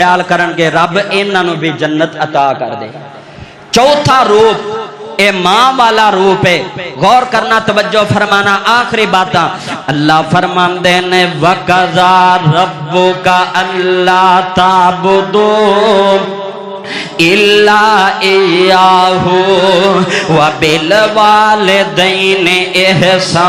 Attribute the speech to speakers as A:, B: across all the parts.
A: خیال کرنگے رب انہاں نوں بھی جنت عطا کر دے۔ چوتھا روپ اے ماں والا روپ ہے، غور کرنا، توجہ فرمانا، آخری باتاں اللہ فرماندے نے وَقَضَى رَبُّكَ أَلَّا تَعْبُدُوا إِلَّا إِيَّاهُ وَبِالْوَالِدَيْنِ إِحْسَانًا۔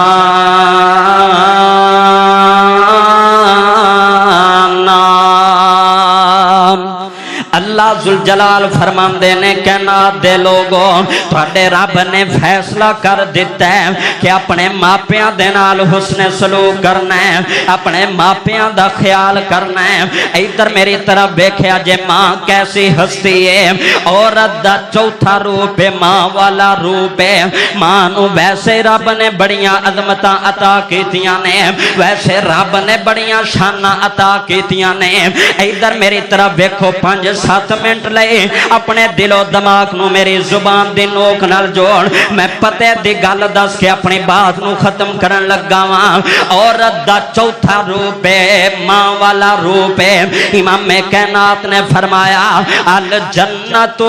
A: اللہ ذوالجلال فرماندے نے کائنات دے لوگوں تواڈے رب نے فیصلہ کر دیتا ہے کہ اپنے ماپیاں دے نال حسن سلوک کرنا ہے، اپنے ماپیاں دا خیال کرنا ہے۔ ادھر میری طرف ویکھیا جے ماں کیسی ہستی ہے، عورت دا چوتھا روپ ہے ماں والا روپ ہے۔ ماں نو ویسے رب نے بڑیاں عظمتاں عطا کیتیاں نے، ویسے رب نے بڑیاں شاناں عطا کیتیاں نے۔ ادھر میری طرف ویکھو 5-7 منٹ لے اپنے دل و دماغ نو میری زبان دی نوک نال جوڑ، میں پتے دی گل دس کے اپنی بات نو ختم کرن لگا واں۔ عورت دا چوتھا روپ ہے ماں والا روپ ہے۔ امام کائنات نے فرمایا الجنت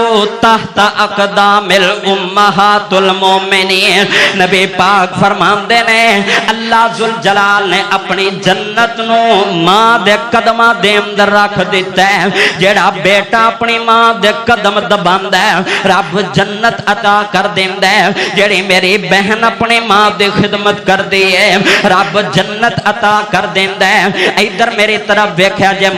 A: تحت اقدام الامہات المومنین۔ نبی پاک فرماندے نے اللہ ذوالجلال نے اپنی جنت نو ماں دے قدماں دے اندر رکھ دیتا ہے۔ جیڑا بیٹا اپنی ماں دے قدم دباندا ہے رب جنت عطا کر دیندا ہے۔ جیڑی میری بہن اپنی ماں دی خدمت کر دی ہے رب جنت عطا کر دیندا ہے۔ ادھر میری طرف ویکھیا جے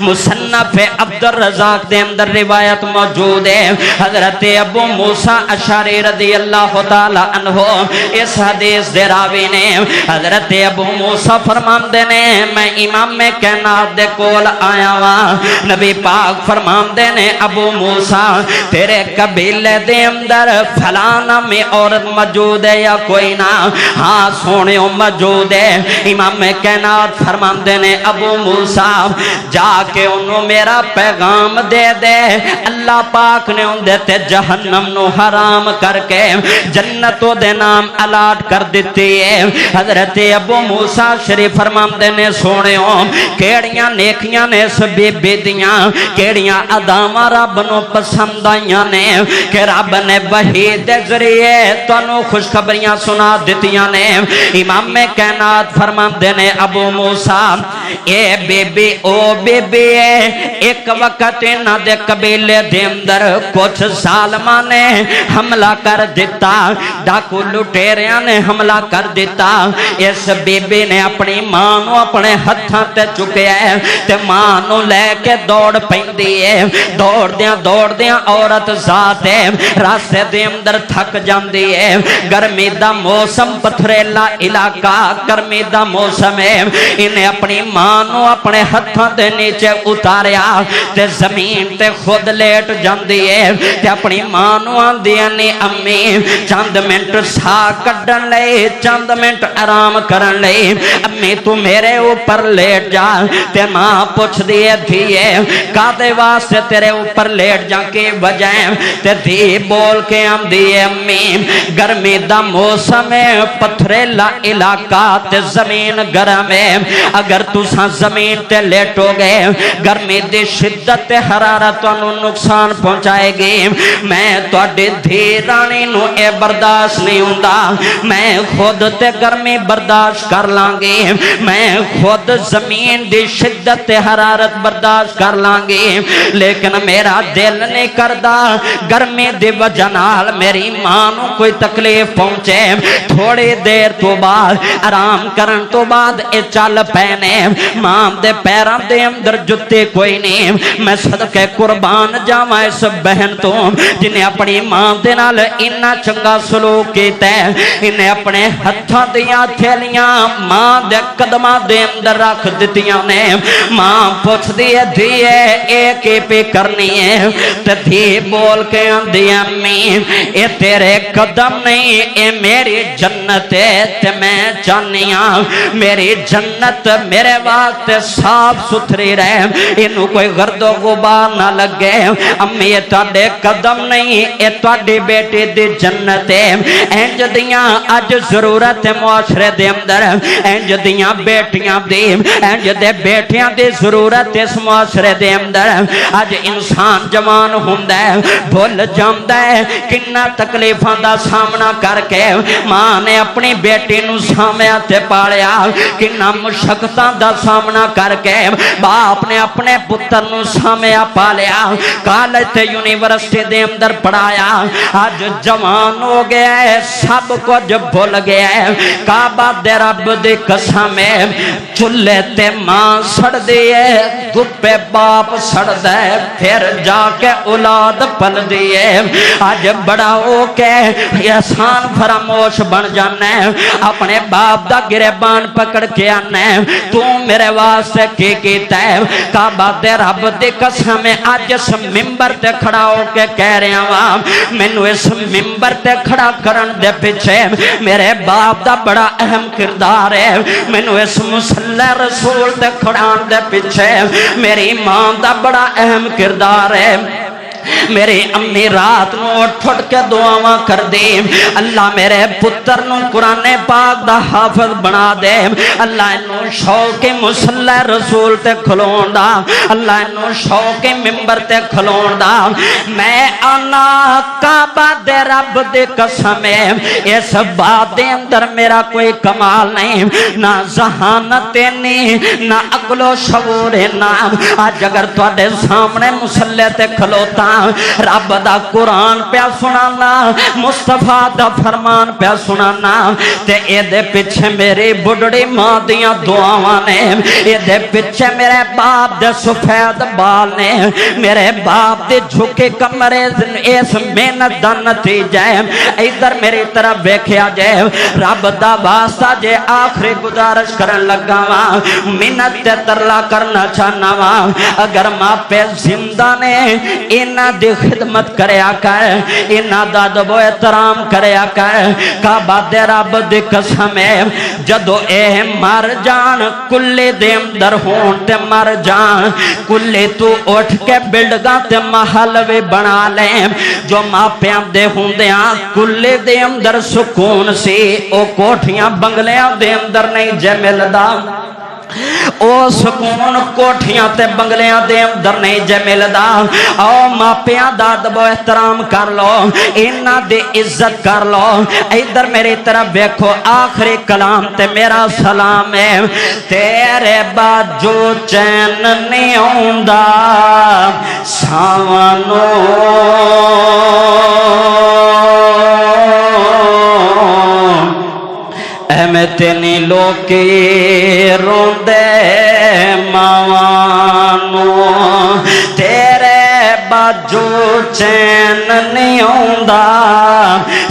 A: مصنف عبد الرزاق دے اندر روایت موجود ہے، حضرت ابو موسیٰ اشعری رضی اللہ تعالی عنہ اس حدیث دے راوی نے، حضرت ابو موسیٰ فرماندے نے میں امام کائنات دے کول آیا وا، نبی پاک فرماندے نے ابو موسیٰ تیرے قبیلے دے اندر فلانا میں عورت موجود ہے یا کوئی نہ؟ ہاں سونے موجود ہے۔ امام کائنات فرماندے نے ابو موسیٰ جا کے انہوں میرا پیغام دے دے، اللہ پاک نے ان دیتے جہنم نو حرام کر کے جنتوں دے نام الاٹ کر دیتی ہے۔ حضرت ابو موسیٰ شریف فرماندے نے سونےوں کیڑیاں نیکیاں نے اس بی بی دیاں، کیڑیاں ادامہ رب نو پسند آئیاں نے کہ رب نے وحی دے ذریعے تانوں خوشخبریاں سنا دیتیاں نے۔ امام کائنات فرماندے نے ابو موسیٰ اے بی بی او بی بی ایک وقت نہ دے قبیلے دے اندر کچھ ظالماں نے حملہ کر دیتا، ڈاکو لٹیریاں نے حملہ کر دیتا۔ اس بی بی نے اپنی ماں نو اپنے ہتھاں تے چکیا ہے تے ماں نو لے کے دوڑ پیندی ہے۔ دوڑ دیاں عورت ذات ہے راستے دے اندر تھک جاندی ہے۔ گرمی دا موسم پتھریلا علاقہ، گرمی دا موسم ہے۔ انہیں اپنی ماں نو اپنے ہتھاں دے نیچے اتاریا تے زمین تے خود لیٹ جاندی ہے تے اپنی ماں نو آندی ہے امی چند منٹ سا کڈن لے، چند منٹ آرام کرن لے، امی تو میرے اوپر لیٹ جا۔ تے ماں پوچھ دیئے دھیئے کادے واسطے تیرے اوپر لیٹ جا کے وجہیں؟ تے دھی بول کے آندی ہے امی گرمی دا موسم ہے، پتھریلا علاقہ تے زمین گرم ہے، اگر تساں زمین تے لیٹو گے گرمی دی شدت حرارت انہوں نقصان پہنچائے گی۔ میں تواڈی دھی رانی نو اے برداشت نہیں ہوندا، میں خود تے گرمی برداشت کر لانگی، میں خود زمین دی شدت حرارت برداشت کر لانگی، لیکن میرا دل نہیں کردا گرمی دی وجہ نال میری ماں نو کوئی تکلیف پہنچے۔ تھوڑی دیر تو بعد آرام کرن تو بعد اے چل پینے، ماں دے پیراں دے اندر جتے کوئی نہیں۔ میں صدقے قربان جاواں اس بہن تو جنہیں اپنی ماں دے نال اتنا چنگا سلوک کیتا ہے، انہیں اپنے ہتھاں دیاں تھیلیاں ماں دے قدماں دے اندر رکھ دتیاں نے۔ ماں پوچھ دیئے دھیئے ایک پہ کرنی ہے تے دھی بول کے آندی امی اے تیرے قدم نہیں اے میری جنت ہے تے میں چاہنیاں میری جنت میرے واسطے صاف ستھری رہے، اینو کوئی گردو غبار نہ لگے۔ امی یہ تواڈے قدم نہیں، یہ تواڈی بیٹی دی جنت ہے۔ انج دیاں اج ضرورت ہے معاشرے دے اندر، انج دیاں بیٹیاں دی، انج دے بیٹیاں دی ضرورت اس معاشرے دے اندر۔ اج انسان جوان ہوندا ہے، بھول جاندا ہے کنا تکلیفاں دا سامنا کر کے ماں نے اپنی بیٹی نو سامیا تے پالیا، کنا مشقتاں دا سامنا کر کے باپ نے اپنے پتر نو سامیا پالیا، کالج تے یونیورسٹی دے اندر پڑھایا۔ اج جوان ہو گیا ہے، سب کچھ بھول گیا ہے۔ کعبہ دے رب دی قسم ہے، چولہے تے ماں سڑ دی ہے، دھوپے باپ سڑ دے، پھر جا کے اولاد پل دی ہے۔ اج بڑا ہو کے احسان فراموش بن جانا ہے، اپنے باپ دا گریبان پکڑ کے آنا ہے، تو میرے واسطے کی کیتا ہے؟ کعبہ دے رب دی قسم ہے، اج اس ممبر تے کھڑا ہو کے کہہ رہا ہاں، مینوں اس ممبر تے کھڑا کرن دے پیچھے میرے باپ دا بڑا اہم کردار ہے، مینوں اس مصلی رسول تے کھڑان دے پیچھے میری ماں دا بڑا اہم کردار ہے۔ میری امی رات نو اٹھ کے دعاواں کر دے، اللہ میرے پتر نو قرآن پاک دا حافظ بنا دے، اللہ انو شوق مصلی رسول تے کھلون دا، اللہ انو شوق ممبر تے کھلون دا۔ میں آنا کعبہ دے رب دے قسم ہے، اس بات دے اندر میرا کوئی کمال نہیں، نہ ذہانت نہیں، نہ عقل و شعور نہ۔ آج اگر تواڈے سامنے مصلی تے کھلوتا رب دا قرآن پیا سنانا، مصطفیٰ دا فرمان پیا سنانا، تے اے دے پیچھے میری بڑھڑی ماں دیاں دعاواں نے، اے دے پیچھے میرے باپ دے سفید بال نے، میرے باپ دے جھکے کمرے اس محنت دا نتیجہ ہے۔ ادھر میری طرف ویکھیا جائے، رب دا واسطہ جے آخری گزارش کرن لگا واں، منت تے ترلا کرنا چاہنا واں، اگر ماں پہ زندہ نے انہاں دی خدمت کریا کر، انہاں دا ادب و احترام کریا کر۔ کعبہ دے رب دی قسم ہے، جدو اے مر جان کلے دے اندر ہون تے مر جان کلے تو اٹھ کے بلڈگاں تے محل وی بنا لیں، جو ماپیاں دے ہوندیاں کلے دے اندر سکون سی، او کوٹھیاں بنگلیاں دے اندر نہیں جے ملدا، او سکون کوٹھیاں تے بنگلیاں دے اندر نہیں جے ملدا۔ او ماپیاں دا ادب و احترام کر لو، انہاں دی عزت کر لو۔ ادھر میری طرف دیکھو، آخری کلام تے میرا سلام ہے، تیرے باجو چین نہیں ہوندا ساوانو، میں تینی لوکی روندے ماوانو، تیرے باجو چین نہیں ہوندا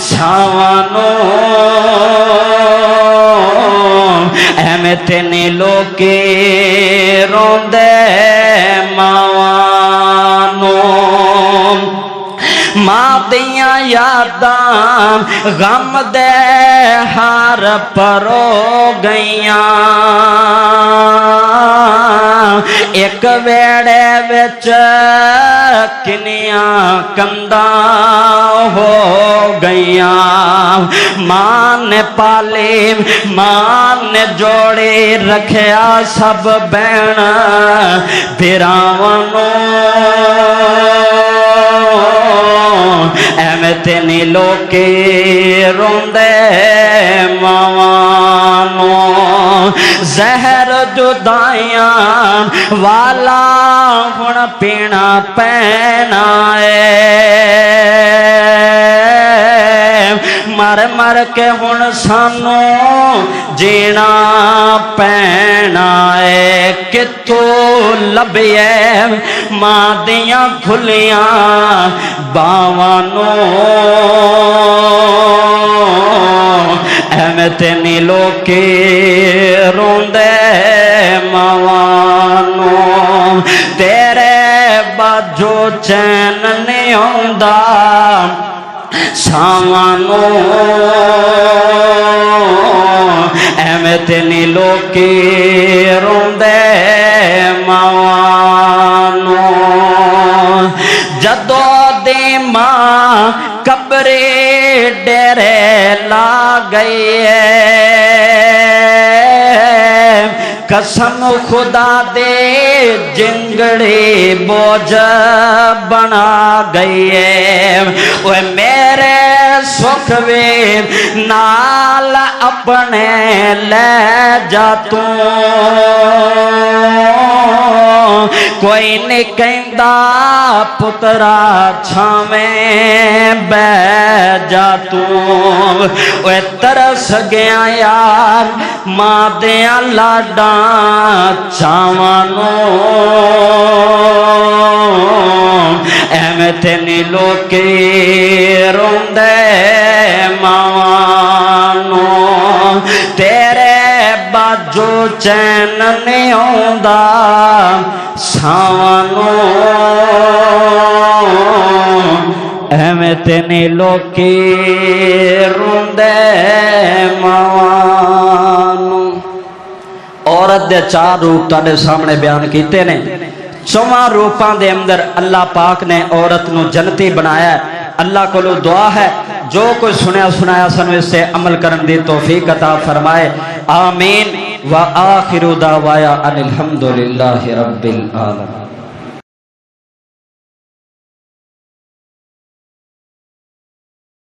A: ساوانو، میں تینی لوکی روندے ماوانو۔ ماں دیاں یاداں غم دے ہار پرو گئیاں، ایک ویڑے وچ کنیاں کنداں ہو گئیاں، ماں نے پالی ماں نے جوڑی رکھیا سب بہن بھراواں، میں تینی لوکی روندے ماوانو، زہر جدائیاں والا ہن پینا پینا ہے، مر مر کے ہن سانو جینا پینا ہے، کتوں لبیے ماں دیاں کھلیاں باوانو، میں تینی لوکی روندے ماوانو، تیرے باجو چین نہیں ہوندا ساوانو، ایویں تے نہیں لوکی روندے ماواں نوں جدو دی ماں قبرے ڈیرے لا گئی قسم خدا دے جنگڑی بوجھ بنا گئی اوے میرے سکھ وی نال اپنے لے جا تو کوئی نہیں کہندا پترا چھاویں بہ جا تو اوے ترس گیا یار ماں دیاں لاڈاں چاواں نوں ایویں تے نہیں لوکی روندے ماواں نوں تیرے باجو چین نہیں آوندا ساواں نوں ایویں تے نہیں لوکی روندے ماواں نوں عورت دے 4 روپ تہاڈے سامنے بیان کیتے نے 4 روپاں دے اندر اللہ پاک نے عورت نو جنتی بنایا ہے اللہ کو دعا ہے جو کوئی سنیا سنایا سنو اس سے عمل کرن دی توفیق عطا فرمائے آمین وآخر دعوایا ان الحمدللہ رب العالمین